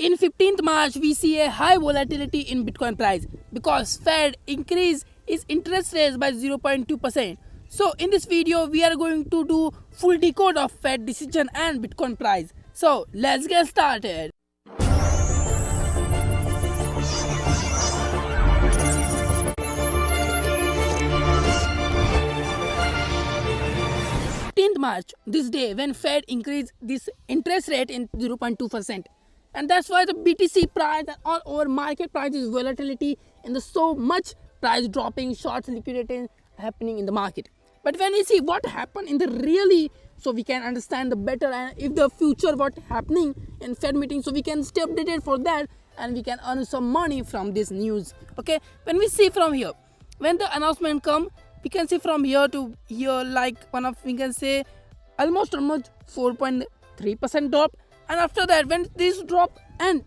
In 15th March, we see a high volatility in Bitcoin price because Fed increased its interest rates by 0.2%. So in this video, we are going to do full decode of Fed decision and Bitcoin price. So let's get started. March, this day when Fed increased this interest rate in 0.2%, and that's why the BTC price and all over market prices volatility and the so much price dropping, short liquidity happening in the market. But when we see what happened in the really, so we can understand the better and if the future what happening in Fed meeting, so we can stay updated for that and we can earn some money from this news. Okay, when we see from here, when the announcement come, we can see from here to here, like one of we can say almost 4.3% drop, and after that when this drop and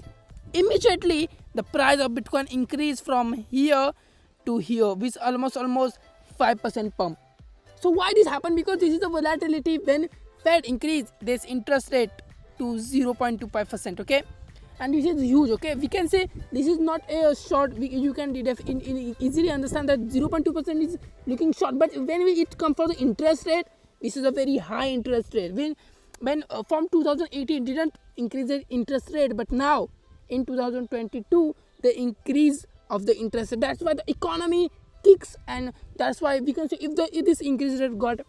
immediately the price of Bitcoin increase from here to here, which almost 5% pump. So why this happened? Because this is the volatility when Fed increase this interest rate to 0.25%. okay, and this is huge. Okay, we can say this is not a short, you can easily understand that 0.2% is looking short, but when it comes for the interest rate, this is a very high interest rate. When from 2018 didn't increase the interest rate, but now in 2022 the increase of the interest rate, that's why the economy kicks, and that's why we can say if this increase rate got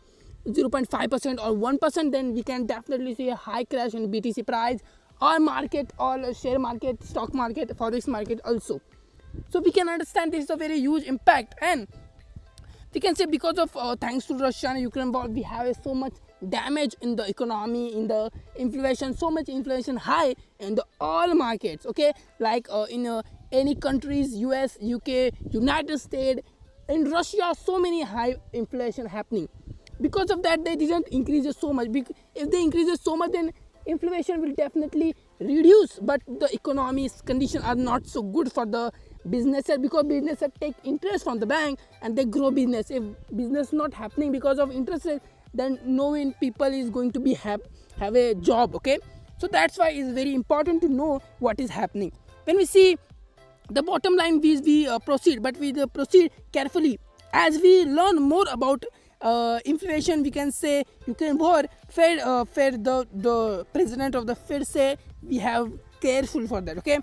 0.5% or 1%, then we can definitely see a high crash in BTC price or market or share market, stock market, forex market also. So we can understand this is a very huge impact, and we can say because of thanks to Russia and Ukraine war, we have so much damage in the economy, in the inflation, so much inflation high in the all markets. Okay, like in any countries, US, UK, United States, in Russia, so many high inflation happening. Because of that, they didn't increase it so much. If they increase it so much, then inflation will definitely reduce, but the economy's conditions are not so good for the businesses, because businesses take interest from the bank and they grow business. If business not happening because of interest rate, then no one people is going to be have a job. Okay, so that's why it's very important to know what is happening. When we see the bottom line, we proceed, but we proceed carefully as we learn more about inflation. We can say Ukraine war, Fed the president of the Fed say we have careful for that. Okay,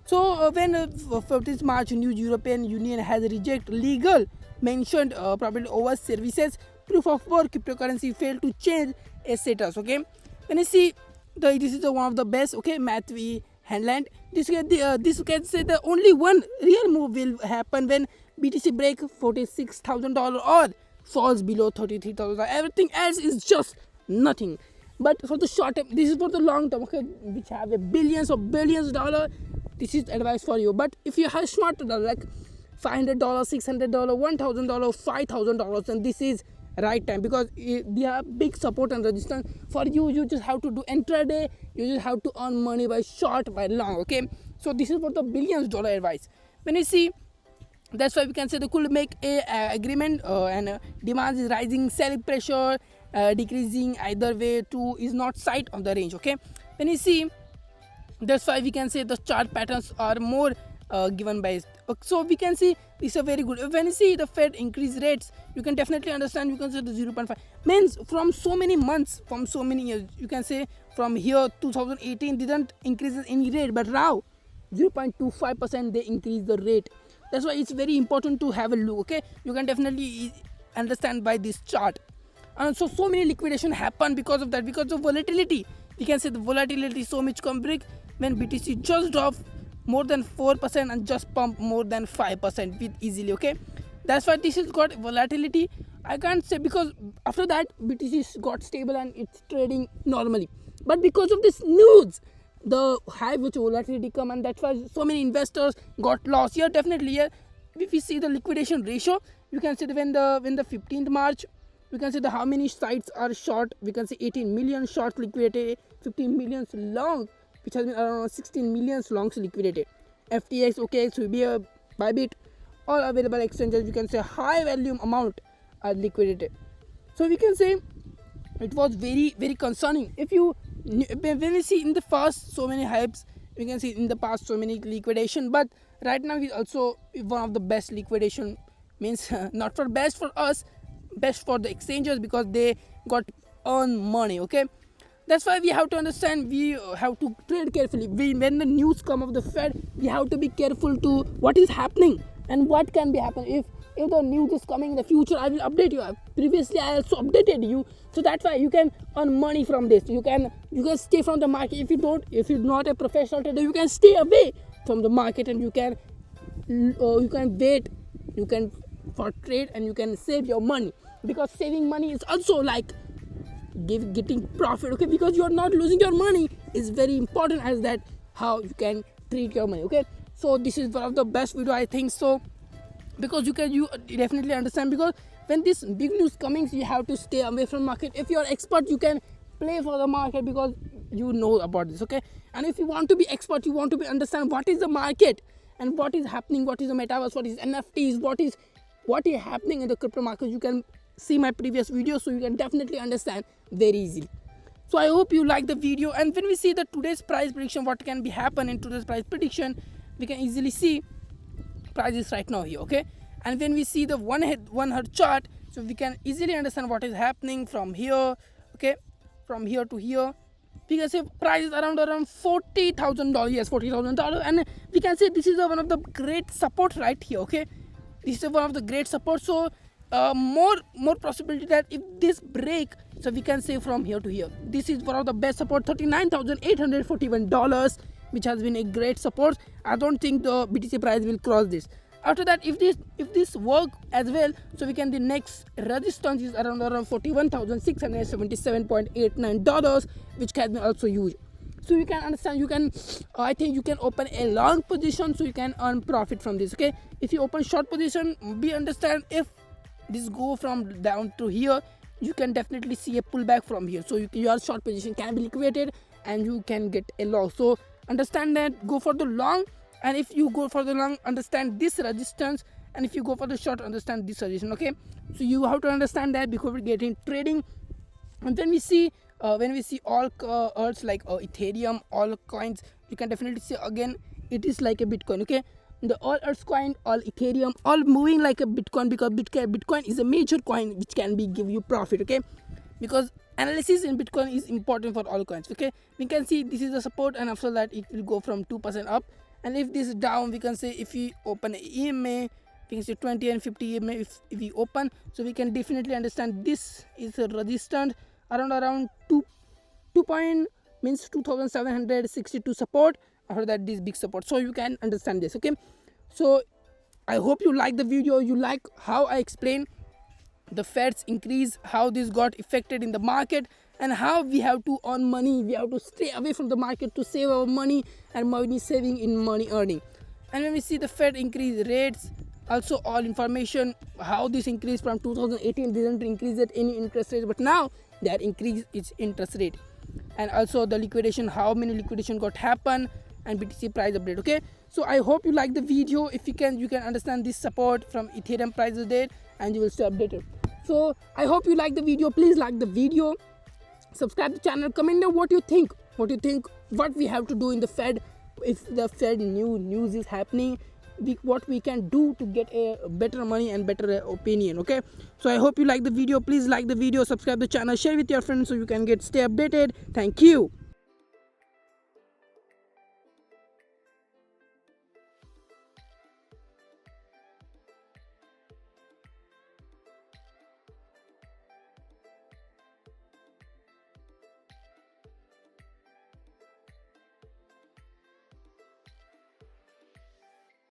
so when for this March new European Union has rejected legal mentioned probably over services proof of work cryptocurrency failed to change a status. Okay, when you see this is one of the best. Okay, math we handland this can say the only one real move will happen when BTC break $46,000 or falls below 33,000. Everything else is just nothing. But for the short term, this is for the long term. Okay, which have a billions of billions dollar. This is advice for you. But if you have smart like $500, $600, $1,000, $5,000, then this is right time, because they have big support and resistance for you. You just have to do intraday. You just have to earn money by short, by long. Okay, so this is for the billions dollar advice. When you see, that's why we can say they could make a agreement and demand is rising, selling pressure decreasing, either way too is not sight of the range. Okay, when you see, that's why we can say the chart patterns are more given by. So we can see this is a very good. When you see the Fed increase rates, you can definitely understand. You can say the 0.5 means from so many months, from so many years. You can say from here 2018 didn't increase any rate, but now 0.25% they increase the rate. That's why it's very important to have a look. Okay, you can definitely understand by this chart. And so many liquidation happen because of that, because of volatility. We can say the volatility so much break when BTC just drop more than 4% and just pump more than 5% with easily. Okay, that's why this has got volatility. I can't say, because after that BTC got stable and it's trading normally, but because of this news, the high which volatility come, and that's why so many investors got lost here. Definitely here, if we see the liquidation ratio, you can see when the 15th March, we can see the how many sites are short. We can see 18 million short liquidated, 15 million long, which has been around 16 million longs liquidated. FTX, OKX, UBA, Bybit, all available exchanges, we can say high volume amount are liquidated. So we can say it was very concerning. If you when we see in the past so many hypes We can see in the past so many liquidation, but right now is also one of the best liquidation, means not for best for us, best for the exchanges, because they got earn money. Okay, that's why we have to understand, we have to trade carefully. When the news come of the Fed, we have to be careful to what is happening and what can be happen. If the news is coming in the future, I will update you. Previously I also updated you, so that's why you can earn money from this. You can stay from the market. If you're not a professional trader, you can stay away from the market, and you can wait, you can for trade, and you can save your money, because saving money is also like getting profit. Okay, because you are not losing your money is very important, as that how you can treat your money. Okay, so this is one of the best video, I think so, because you definitely understand, because when this big news coming, you have to stay away from market. If you are expert, you can play for the market, because you know about this. Okay, and if you want to be expert, you want to be understand what is the market and what is happening, what is the metaverse, what is NFTs, what is happening in the crypto market. You can see my previous video, so you can definitely understand very easily. So I hope you like the video. And when we see the today's price prediction, what can be happen in today's price prediction, we can easily see prices right now here. Okay, and when we see the one head chart, so we can easily understand what is happening from here. Okay, from here to here, we can say price is around $40,000. Yes, $40,000, and we can say this is one of the great support right here. Okay, this is one of the great support. So more possibility that if this break, so we can say from here to here, this is one of the best support, $39,841, which has been a great support. I don't think the BTC price will cross this. After that, if this work as well, so we can, the next resistance is around $41,677.89, which can be also used. So you can understand, you can I think you can open a long position, so you can earn profit from this. Okay, if you open short position, we understand if this go from down to here, you can definitely see a pullback from here, so your short position can be liquidated and you can get a loss. So understand that, go for the long, and if you go for the long, understand this resistance, and if you go for the short, understand this resistance. Okay, so you have to understand that before we get in trading. And then we see when we see all earths like Ethereum, all coins, you can definitely see again it is like a Bitcoin. Okay, the all earth coin, all Ethereum, all moving like a Bitcoin, because Bitcoin is a major coin which can be give you profit. Okay, because analysis in Bitcoin is important for all coins. Okay, we can see this is the support, and after that it will go from 2% up. And if this is down, we can say if we open a EMA, we can say 20 and 50 EMA, if we open, so we can definitely understand this is a resistance around 2 point, means 2762 support. After that, this big support, so you can understand this. Okay, so I hope you like the video, you like how I explain the Fed's increase, how this got affected in the market, and how we have to earn money, we have to stay away from the market to save our money, and money saving in money earning. And when we see the Fed increase rates, also all information how this increase from 2018, didn't increase at any interest rate, but now they are increased its interest rate. And also the liquidation, how many liquidation got happen, and BTC price update. Okay, so I hope you like the video. If you can understand this support from Ethereum prices there, and you will stay updated. So I hope you like the video. Please like the video, subscribe the channel, comment down what you think, what we have to do in the Fed. If the Fed news is happening, what we can do to get a better money and better opinion. Okay, so I hope you like the video. Please like the video, subscribe the channel, share with your friends, so you can stay updated. Thank you.